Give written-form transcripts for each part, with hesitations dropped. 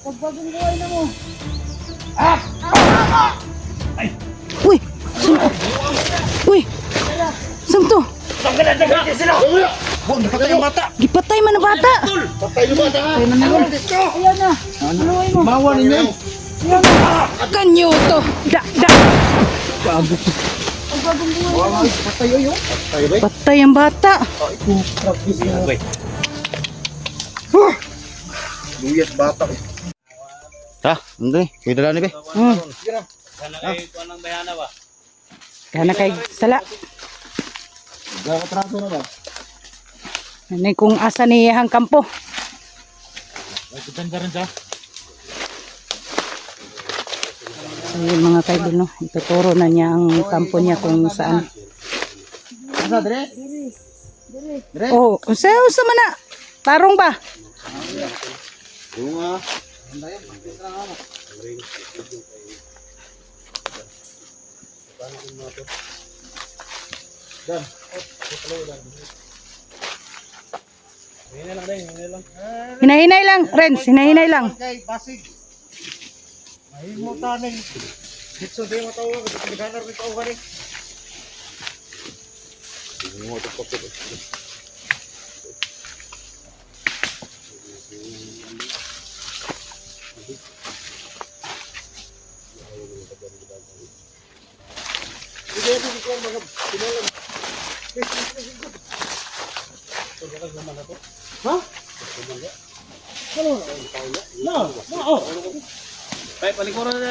Pagbagong buhay na mo. Uy! Uy! Samto! Huwag nakatay ang bata. Gipatay man ang bata! Patay yung bata ha. Ayan na. Haluin mo. Mawa ninyo. Kanyo to! Da! Pagbagong buhay. Patay yun. Patay ba? Patay ang bata! Luyas bata. Ha, hindi. Pwede lang ni be. Kana kay sala. Gakatraso na ba? Ano kung asa ni hang kampo. Ayun mga kaidol, no? Ituturo na niya ang kampo niya kung saan. Asa dire? Oh, unsa man na? Tarong ba? Yung Hinahinay lang, Renz, hinahinay lang. kay basig. Mahimo taning. Ditso di mo tawag sa paghanar ni tao gani. Mo to pagod.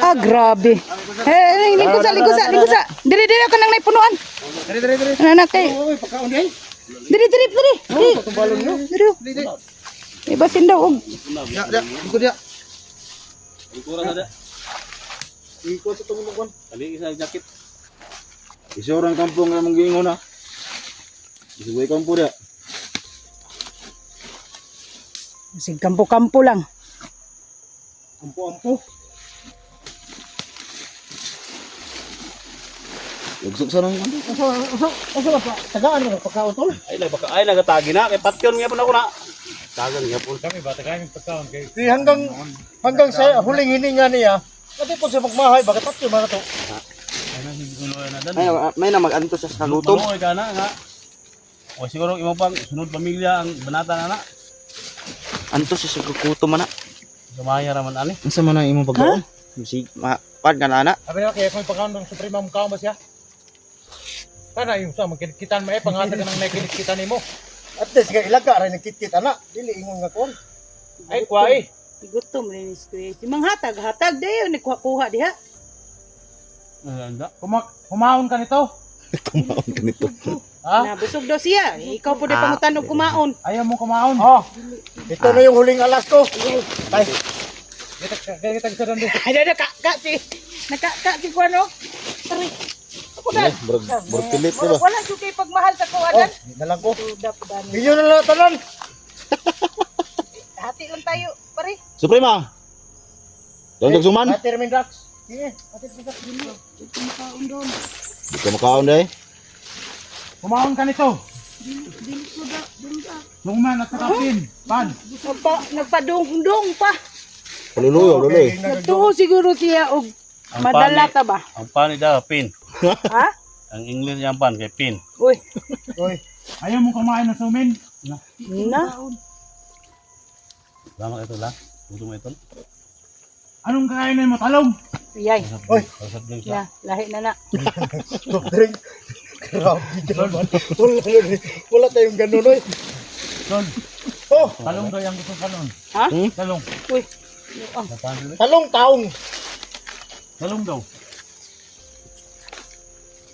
Ah, grabe. Ligusa. Diri ka nang naipunuan. Dire. Anak kay. Oy, pagkaon di. Diri. Tumbalon nyo. Diri. Ibasin daw og. Ya, iko dia. Iko sa tungod kon. Isa orang kampung yang menggingon na. Isa buhay kampo dia. Sig kampo-kampo lang. Ampo. Lugsok sa nang Asa ba? Tagaan mo pagkaon tol. ay nagatagi na kay patyon nga pun ako na. Tagan nga pun. Di hanggang sa huling hininga niya. Pati po siya magmahay bakit tatyo mga to. Ay may na mag-antos sa lutom. Tuloy ka na nga. O siguro imo pang sunod pamilya ang banata na na. Antos sa kukuto man na. Gamaya raman ani. Unsa man ang imong pagkaon? Si pad ka na ana. Sabi na kaya kung pagkaon ng suprema mong kaon ba siya? Kana yung sa magkinikitan mo panghatag ka ng nakinikitan nimo. At least kay ilaga rin nakikit ana. Dili ingon nga kon. Ay kwai. Gutom rin is kuya. Si hatag dayo nagkuha diha. Anda. Humaon ka nito. Kumaon ka nito. Ha? Nabusog daw siya. Ikaw po di pangutan og kumaon. Ayaw mo kumaon. Oh. Ito na yung huling alas ko. Ay. Kita sa doon. Ay ka si kuano. Sorry. Ako dal. Berpilit ba? Wala sugay pagmahal sa kuwanan. Dalang ko. Sudak dan. Inyo na lang tanan. Hati lang tayo, pare. Suprema. Dong suman. Ate Ramin Dax. Sige, ate Ramin Dax. Kumaon doon. Di ka makaon dai. Kumaon ka nito. Dili ko da, dun ka. Lungman at sakapin. Pan. Nagpadung-dung pa. Paluluyo dulay. Natuho siguro siya og madala ta ba? Ang pan ida pin. Ha? Ang English yang pan kay pin. Uy, Oy. Ayaw mo kumain ng sumin. na. Lama ito lang. Gusto mo ito? Anong kakainin mo? Talong. Yay. Oy. Kasap din Ya, siya. lahi na na. Soft drink. Grabe naman. Wala tayong ganun, oy. Son, Oh, talong daw yung gusto kanon. Ha? Talong. Uy. talong taong. Talong daw.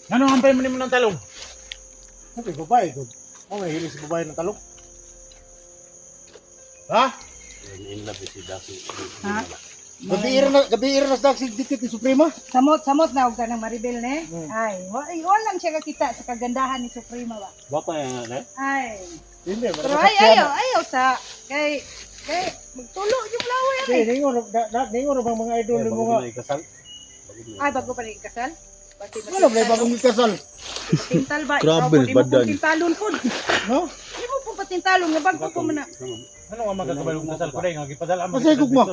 Anong hampay mo ng talong? Sabi, babae. Oh, may hiling si babae ng talong. Ha? In love si Daki. Ha? Gabi ira na dagsig dikit ni Suprema. Samot na og kanang Maribel ne. Ay, wala lang siya kakita sa kagandahan ni Suprema ba. Bapa yang ada. Ay. Hindi, Pero ayaw sa kay magtulo yung laway Hindi, ani. ningon bang mga idol mo nga. Kasal. Ay bago pa rin kasal. Pati Wala ba bagong ikasal? patintal ba? Grabe, Ikaw po, di mo badan. po tintalon po. No? Di mo po patintalon nga bago po man na. Ano nga magkakabalong kasal ko dai nga gipadala mo. Masay gugma.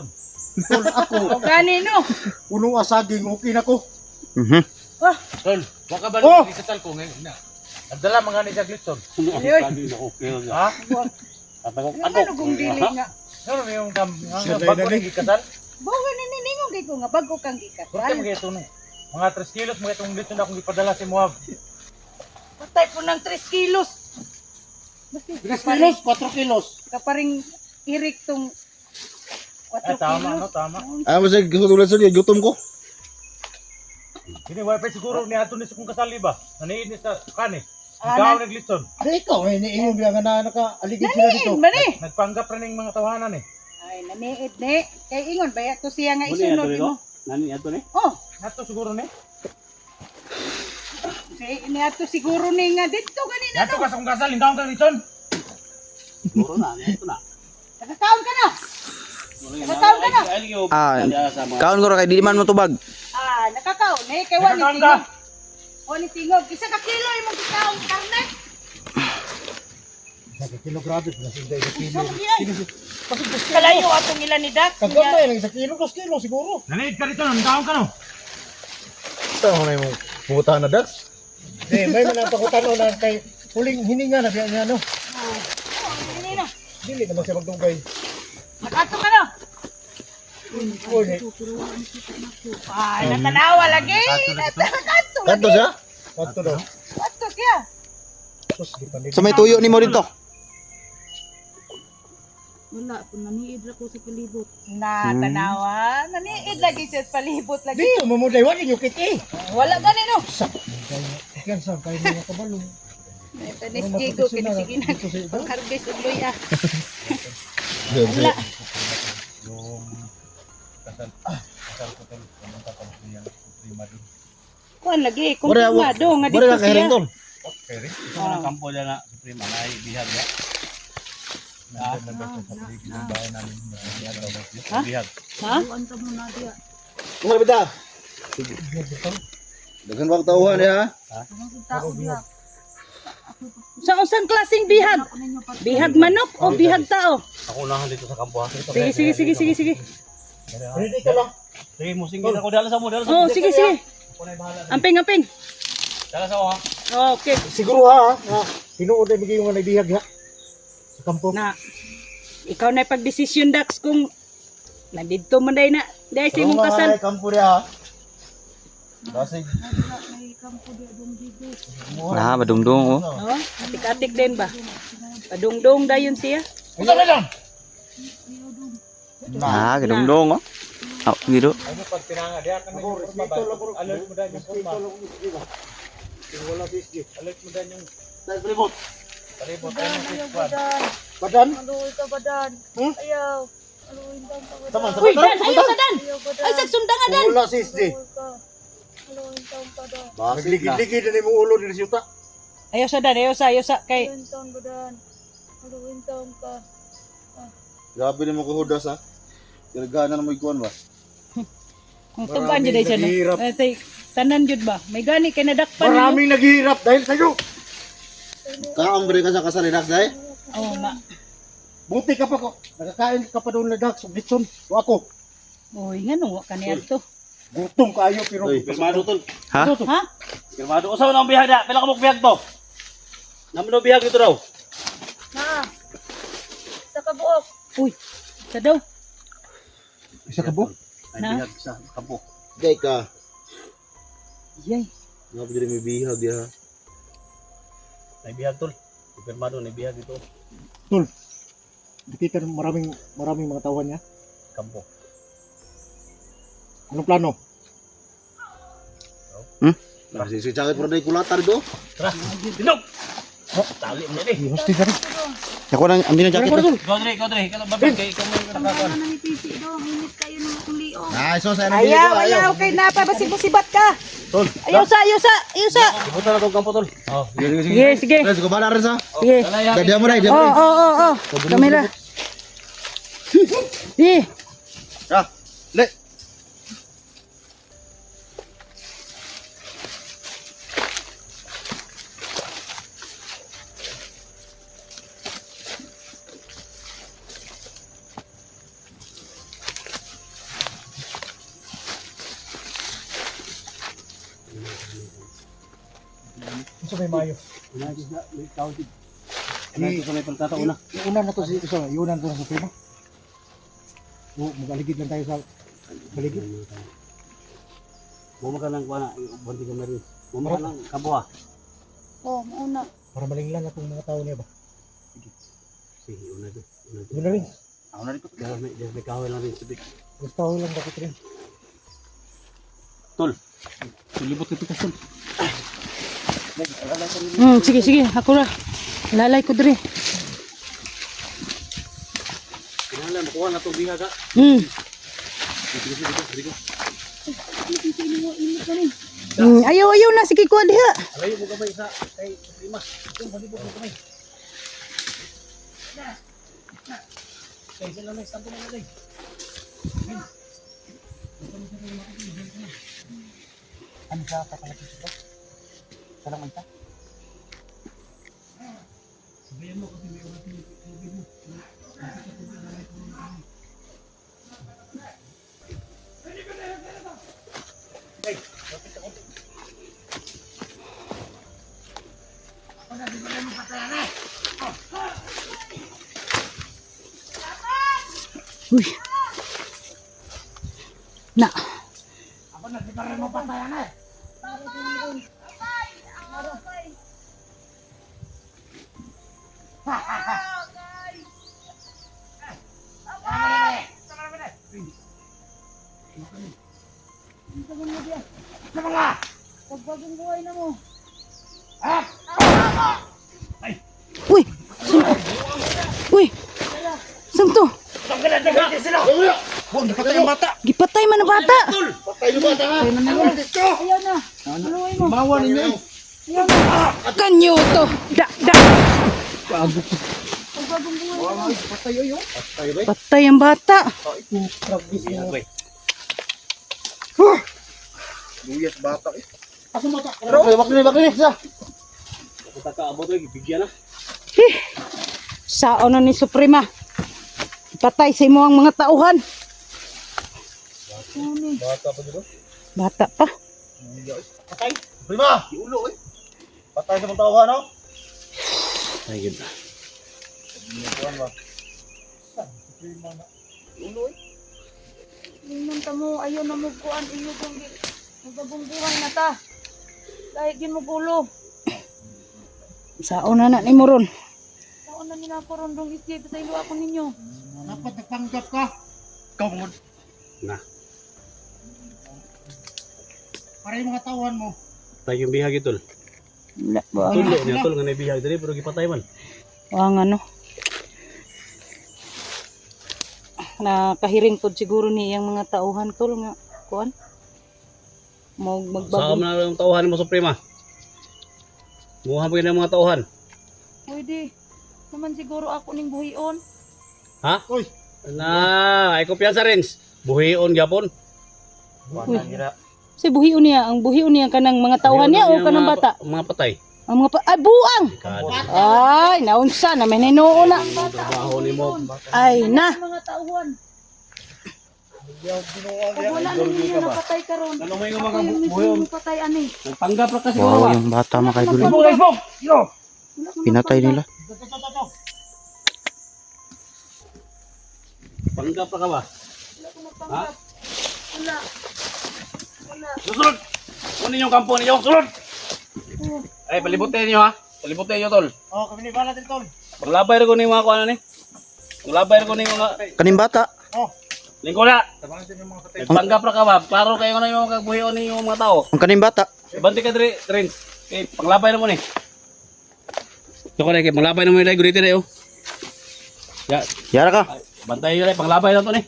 Tol, ako, O gani no. puno asaging, okay na ko. Tol, waka ba Oh! ni sa ko ngayon na. Nagdala mga ni sa glitson. Ha? Ano kung dili nga. Ano yung Siya bago na ni gikasal? Bawa ni ningon kay ko nga bago kang Kurte gikasal. mga ito no. Mga 3 kilos mga itong glitson na akong ipadala si Moab. Patay po ng 3 kilos. 3 kilos, 4 kilos. Kaparing irik tong 4 Ay tama no, kilos. tama. Ah, masig gutom sa gutom ko. Kini wifi siguro ni ato ni sa kong kasali ba? Naniin ni sa kani. Ah, Ikaw nag glitson. Ay, ikaw, may iniingon biya nga na naka-aligid sila dito. Naniin man eh. Nagpanggap rin ng mga tawanan eh. Ay naniid ni. Kay ingon baya to siya nga isunod mo. Nani ato ni? Oh, Ato siguro ni. si ini ato siguro ni nga dito ganina Ato no. ka sa kong kasal, hindi akong glitson. Siguro na, ito na. Nakakaon ka na. Nakakaon ka na. Kaon ko ra kay di man mo tubag. Ah, nakakaon eh kay wani Nakakaon ka. tingog. Wani tingog. Isa ka kilo imong gikaon karne. Kilo grabe, nasinday sa kilo. Kalayo atong ila ni Dax. Kagambay lang, 1 kilo, 2 kilo siguro. Naniid ka dito, nandaon ka no. Ito mo na yung puta na Dax. May man ang pakutano na kay huling hininga na biya niya, no? Ini na. Dili naman siya magdugay. Nakato ka na. Uy, Ay, natanawa lagi. Nakato kanto lagi. siya? Kanto daw. Nakato siya. Sus, di pa nila. Sa may tuyo nimo dito. Natanawa. Naniid lagi siya sa palibot lagi. Dito, mamuday, wali yung kiti. Wala gani no. Yan sa kayo mga kabalong. Ito ni Jigo kini sige na. Pagkarbis ug luya. Wala. Kasal ko tol, pumunta pa ko yung prima doon. Kuan lagi kumpirmado nga Wala dito ka kahiring siya. tol. Pero Ito na kampo dyan na Suprema, na bihag ya. nandun na sa paligid ng bahay namin. Bihag. Ha? Mga bida. Dagan bang tauhan ya? Sa usang klaseng bihag? Bihag manok o bihag tao? Ako unahan dito sa kampo ha. Sige. Hindi ka lang. Sige, musingin ako. Dala sa mo, dala sa Oh, sige. Amping. Dala sa mo ha. Okay. Siguro ha, tinuod na bigay yung mga naibihag ha. Sa kampo. Na ikaw na pagdesisyon Dax kung nandito man day na dahil sa imong kasal. Kampo niya ha. Basig. Ah, badungdung oh. Oh, atik-atik din ba? Padungdong dayon siya. Usa na lang. Ah, gadungdung oh. Ah, gitu. Ano pag pinanga diha kami yung forma ba? Alert mo dahil yung forma. Wala bisgi. Alert mo dahil yung Palibot. palibot ay yung squad. Badan? Ayaw. Taman, Uy, Dan, ayaw sa Dan. Ay, sagsunda nga Dan. Wala sis di. Haluin taon pa dan. Nagligid-ligid na yung ulo ni Syuta. Ayaw sa Dan, ayaw sa kay Haluin taon pa dan. Haluin taon pa. Grabe naman kahudas ha. Kiragana na mo ikuan ba? kung tuban jud ay siya no. naghihirap. Tay tanan jud ba? May gani kay nadakpan niyo. Maraming naghihirap dahil sa'yo. Kaambre ka sa kasalidak dahil? Oh, na. Buti ka pa ko. Nakakain ka pa doon na Dax. Bitson. O ako. Uy, ngano wa kaniya to? Gutom kayo pero. Uy, pirmado tol. Ha? Ha? Pirmado. Usaw na ang bihag na. Pila ka mo bihag to? Naman ang bihag dito raw. Na. Sa kabuok. Uy, sa daw. Isa ka po? Ay Na? bihag sa kampo. Day ka. Yay. Nga pa dyan may bihag ya. May bihag tol. Pirmado na bihag dito. Dikita maraming mga tauhan niya. Kampo. Anong plano? Nagsisitsakit po na yung kulata rin do. Tara. Dinog. Tali mo na eh. Hosti ka rin. Ako na andi na jacket. Ikaw Dre. Ikaw babag kay ikaw mo yung nakakakuan. Ano ni Pisi do? Minit kayo ng akong liong. Ay, so sa Ayaw kay napabasig-sibat ka. Tol. Ayaw sa. Ipunta na itong kampo tol. Oh, Sige. Let's go bala rin sa. Sige. Diyan mo na, diyan mo na. Oh. Kamera. Sige. Ah, le. sa may mayo. Unahin ko sa may tawag. Unahin ko sa may pagkataon na. Iunan na to si isa, iunan to sa Supremo. Mag-aligid lang tayo sa baligid. Bumaka lang ko na. Banti ka na rin. Bumaka lang kabuha. Oh, mauna. Para malinglan na itong mga tao niya ba? Sige, una to. Yun na rin. Ako na rin ko. Dahil may kahoy lang rin sa big. Gusto ko lang dapat rin. Tol. Sulibot ka tikas tol. Sige, sige. Ako ra. Lalay ko diri. Kinahalan, makuha na itong biha ka. Ayaw, ayaw na. Sige, kuha diha. Alayo mo kamay sa kay Lima. Itong balibot mo kamay. Kaya sila lang istampo na nalay. Ano sa kapalapit ito? Salang manta? Sabayan mo kasi may oras yung tubig mo. Uy. Na. Pagbagong buhay na mo. Uy. Uy. Saan to? Huwag napatay yung bata! Gipatay man ang bata. Patay yung bata ha! Ayaw na. Haluin mo. Mawa ninyo! Kanyo to. Da, da. Pagbagong buhay. Patay yun! Patay ba? Patay ang bata. Luyas bata eh! Aso mata? Bakli siya! Punta ka abot lagi, bigyan na. Saon na ni Suprema. Patay sa imo ang mga tauhan. Bata pa dito? Bata pa. Patay! Prima! Iulo eh! Patay sa mga tao no? Ay, yun. Tingnan ta mo. Ayaw na mo kuan. Iyo kung pagbagong buhay na ta. Dahil gin mo gulo. Saon na ni mo ron. Taon na nila ako rondong isip sa ilo ako ninyo. Dapat nagpanggap ka! Ikaw mo! Na. Para yung mga tauhan mo! Tayo yung bihag ito. Wala ba? Tulo niya tol nga na bihag dali pero gipatay man. Ang ano. Nakahiring pod siguro ni ang mga tauhan tol nga kuan. Saka Magbago. na yung tauhan mo Suprema. Muha mo yung mga tauhan. Pwede. Naman siguro ako ning buhion. Ha? Uy! Na, ay kumpiyansa rin. Buhion gyapon. Si buhion niya, ang buhion niya kanang mga tauhan niya o kanang bata? Mga patay. Ang mga ay buang. Ay, naunsa na may hinuon na. Trabaho ni mo. Ay na. Mga tauhan. Pag wala na ninyo napatay karon. Ano may Ako mga yung mismo buhion? patay ani. Nagpanggap ra kasi Wow, ko. yung bata mga kaidol. Yo! Pinatay nila. Panggap ra ka ba? Wala ko magpanggap. Wala. Wala. Susunod. Kunin yung kampo ninyo. Sulod. Ay, palibutin niyo ha. Palibutin niyo tol. Oh, kami ni Bala din tol! Paglabay rin ko ni mga kuano ni. Paglabay rin ko ni mga Kaning bata. Oh! lingko na. Tabangan din yung mga patay! Nagpanggap ra ka ba? Klaro kayo na yung kagbuhion ni yung mga tao. Ang kaning bata. Banti ka diri, Trins. Okay, paglabay na mo ni. Ito ko na kay paglabay na mo ni guriti na yo. Ya, Yara ka. bantay yo na paglabay na to ni.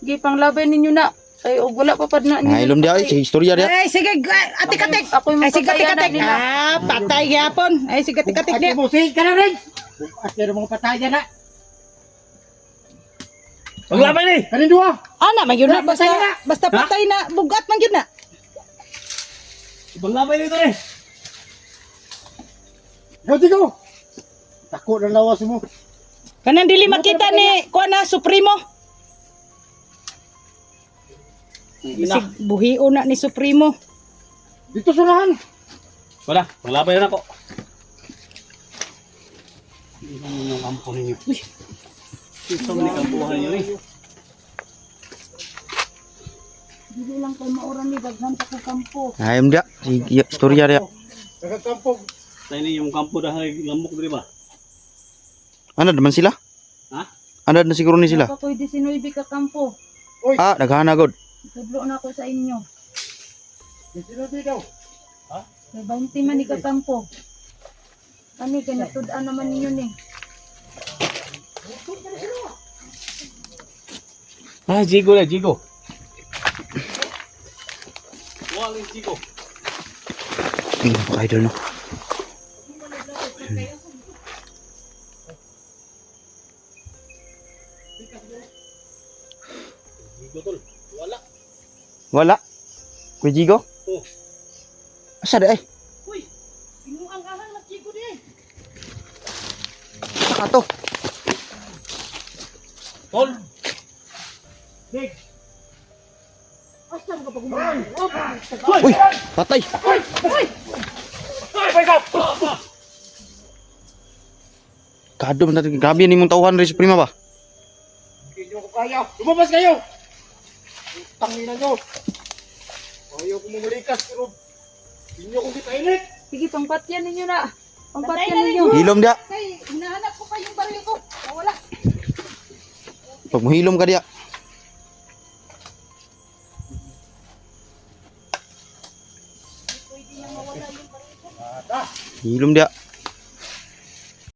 Gi panglabay ninyo na. Ay og wala pa pad na Ngailom dia ay si istorya dia. Ay sige, atik-atik. Ako yung Ay sige, magpatayan na atik-atik. nila. Ah, patay gyapon. Ay sige, atik-atik Ate niya. mo, sige ka na rin! Bukas pero mga patay dyan na! Paglabay ni. Kanin dua! Ana, man yun na Patay basta na. basta patay na bugat man yun na. Paglabay nito ni. Gawti ko! Tako na lawas mo! Kanang dili makita ni kuan na Supremo. Ina. Buhion na ni Supremo. Dito sulahan! Wala, maglabay na ako. Hindi naman yung kampo ninyo. Uy! Ito man yung kampuhan ninyo eh. Dili lang kay mauran ni daghan pa ko kampo. Ayam dia. Si istorya dia. Nagkakampog. Sa ini yung kampo dahil lamok diri ba? Ano naman sila? Ha? Ano na siguro ni sila? Ako ko'y 19 ka kampo. Ah, naghana god. Tudlo na ako sa inyo. Sinabi daw. May 20 man ni ka kampo. Ani kay natud-an naman ninyo ni. Ah, Jigo na, Jigo. Waling Jigo. Ini pa idol no. Jigo tol. Wala. Wala. Kuy Jigo? Oh. Asa da ay? Uy, inuang ahang na chigo di. Saka to. Tol. Uy, patay. Kadom natin. Grabe ni mong tauhan rin sa prima ba? Hindi nyo ko kaya. Lumabas kayo! Tangina nyo! Ayaw ko mumulikas pero hindi nyo kong kitailit! Sige, pangpatyan ninyo na. Pangpatyan ninyo. Hilom dia. Kay, hinahanap ko pa yung baril ko. Nawala. Pag mohilom ka dia. Hilom dia.